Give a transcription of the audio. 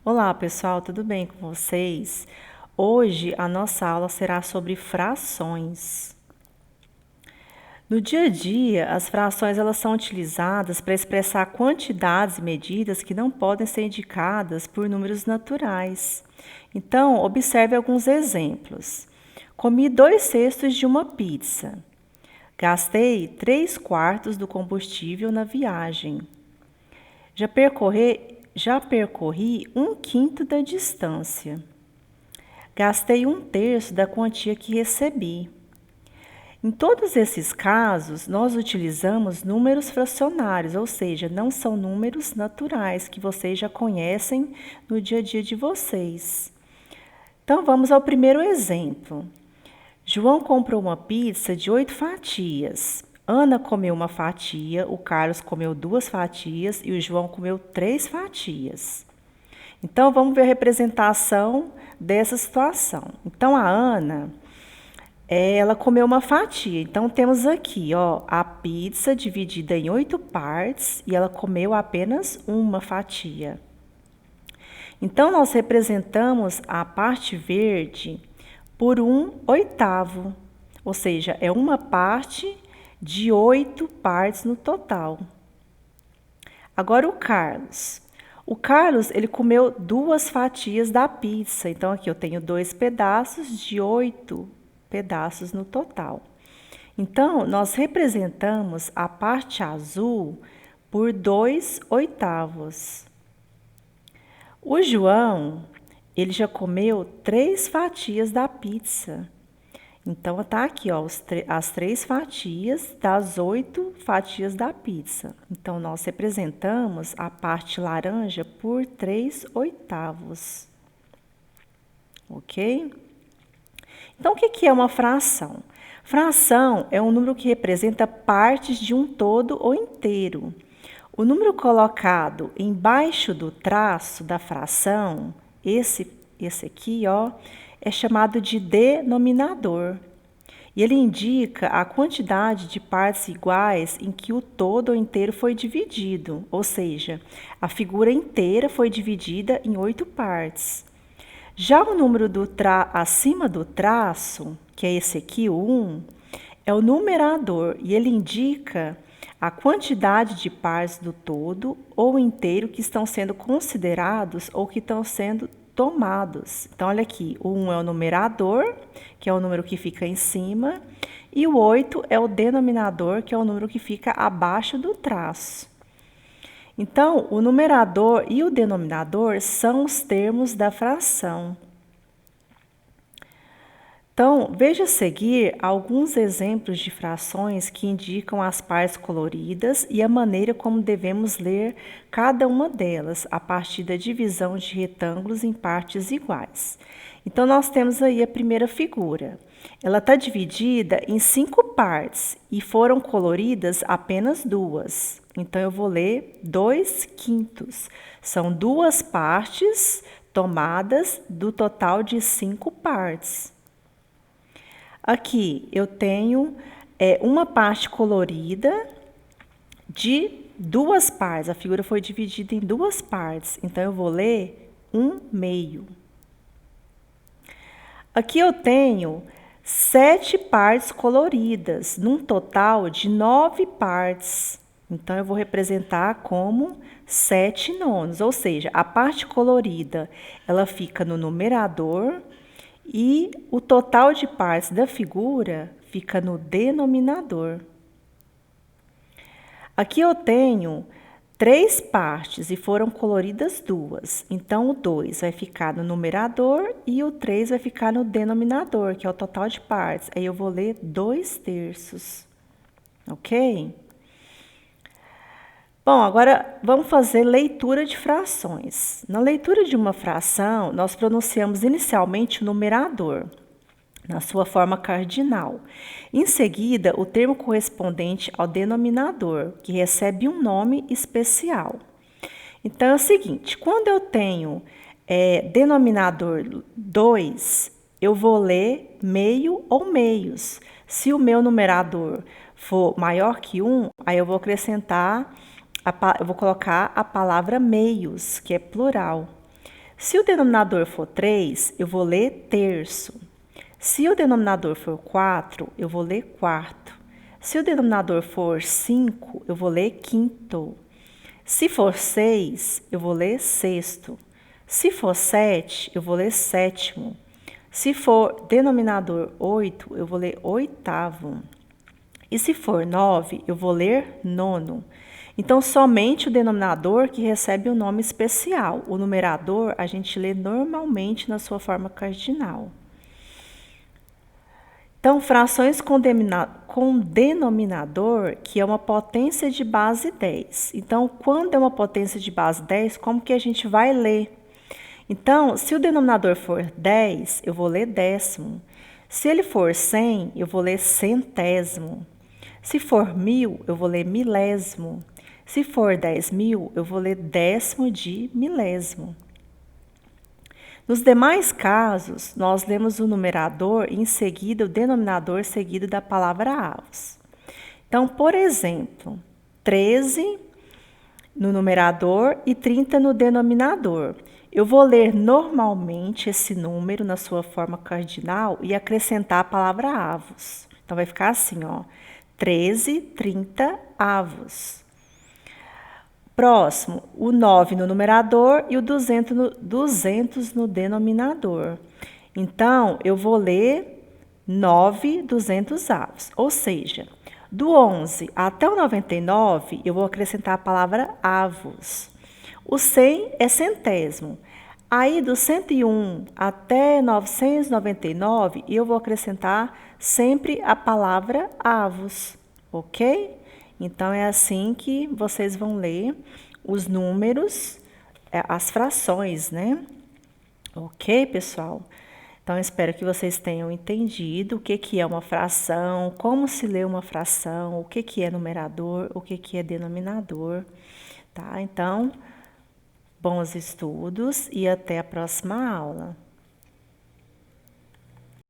Olá, pessoal, tudo bem com vocês? Hoje a nossa aula será sobre frações. No dia a dia, as frações elas são utilizadas para expressar quantidades e medidas que não podem ser indicadas por números naturais. Então, observe alguns exemplos. Comi 2/6 de uma pizza. Gastei 3/4 do combustível na viagem. Já percorri 1/5 da distância. Gastei 1/3 da quantia que recebi. Em todos esses casos, nós utilizamos números fracionários, ou seja, não são números naturais que vocês já conhecem no dia a dia de vocês. Então, vamos ao primeiro exemplo. João comprou uma pizza de 8 fatias. Ana comeu uma fatia, o Carlos comeu 2 fatias e o João comeu 3 fatias. Então, vamos ver a representação dessa situação. Então, a Ana, ela comeu uma fatia. Então, temos aqui, ó, a pizza dividida em 8 partes e ela comeu apenas uma fatia. Então, nós representamos a parte verde por 1/8, ou seja, é uma parte de 8 partes no total. Agora o Carlos. O Carlos, ele comeu 2 fatias da pizza. Então, aqui eu tenho 2 pedaços de 8 pedaços no total. Então, nós representamos a parte azul por 2/8. O João, ele já comeu 3 fatias da pizza. Então, tá aqui, ó, as 3 fatias das 8 fatias da pizza. Então, nós representamos a parte laranja por 3/8. Ok? Então, o que é uma fração? Fração é um número que representa partes de um todo ou inteiro. O número colocado embaixo do traço da fração, esse aqui, ó, é chamado de denominador. E ele indica a quantidade de partes iguais em que o todo ou inteiro foi dividido, ou seja, a figura inteira foi dividida em 8 partes. Já o número acima do traço, que é esse aqui, o 1, é o numerador e ele indica a quantidade de partes do todo ou inteiro que estão sendo considerados ou que estão sendo tomados. Então, olha aqui, o 1 é o numerador, que é o número que fica em cima, e o 8 é o denominador, que é o número que fica abaixo do traço. Então, o numerador e o denominador são os termos da fração. Então, veja a seguir alguns exemplos de frações que indicam as partes coloridas e a maneira como devemos ler cada uma delas, a partir da divisão de retângulos em partes iguais. Então, nós temos aí a primeira figura. Ela está dividida em 5 partes e foram coloridas apenas 2. Então, eu vou ler 2/5. São 2 partes tomadas do total de 5 partes. Aqui eu tenho uma parte colorida de 2 partes. A figura foi dividida em 2 partes. Então, eu vou ler 1/2. Aqui eu tenho 7 partes coloridas, num total de 9 partes. Então, eu vou representar como 7/9, ou seja, a parte colorida ela fica no numerador e o total de partes da figura fica no denominador. Aqui eu tenho 3 partes e foram coloridas 2. Então, o 2 vai ficar no numerador e o 3 vai ficar no denominador, que é o total de partes. Aí eu vou ler 2/3. Ok? Bom, agora vamos fazer leitura de frações. Na leitura de uma fração, nós pronunciamos inicialmente o numerador, na sua forma cardinal. Em seguida, o termo correspondente ao denominador, que recebe um nome especial. Então, é o seguinte, quando eu tenho denominador 2, eu vou ler meio ou meios. Se o meu numerador for maior que 1, aí eu vou acrescentar, eu vou colocar a palavra meios, que é plural. Se o denominador for 3, eu vou ler terço. Se o denominador for 4, eu vou ler quarto. Se o denominador for 5, eu vou ler quinto. Se for 6, eu vou ler sexto. Se for 7, eu vou ler sétimo. Se for denominador 8, eu vou ler oitavo. E se for 9, eu vou ler nono. Então, somente o denominador que recebe o nome especial. O numerador a gente lê normalmente na sua forma cardinal. Então, frações com denominador, que é uma potência de base 10. Então, quando é uma potência de base 10, como que a gente vai ler? Então, se o denominador for 10, eu vou ler décimo. Se ele for 100, eu vou ler centésimo. Se for 1000, eu vou ler milésimo. Se for 10.000, eu vou ler décimo de milésimo. Nos demais casos, nós lemos o numerador e em seguida o denominador seguido da palavra avos. Então, por exemplo, 13 no numerador e 30 no denominador. Eu vou ler normalmente esse número na sua forma cardinal e acrescentar a palavra avos. Então, vai ficar assim, ó, 13, 30 avos. Próximo, o 9 no numerador e o 200 no denominador. Então, eu vou ler 9 200 avos, ou seja, do 11 até o 99, eu vou acrescentar a palavra avos. O 100 é centésimo. Aí, do 101 até 999, eu vou acrescentar sempre a palavra avos, ok? Então, é assim que vocês vão ler os números, as frações, né? Ok, pessoal? Então, espero que vocês tenham entendido o que é uma fração, como se lê uma fração, o que é numerador, o que é denominador, tá? Então, bons estudos e até a próxima aula.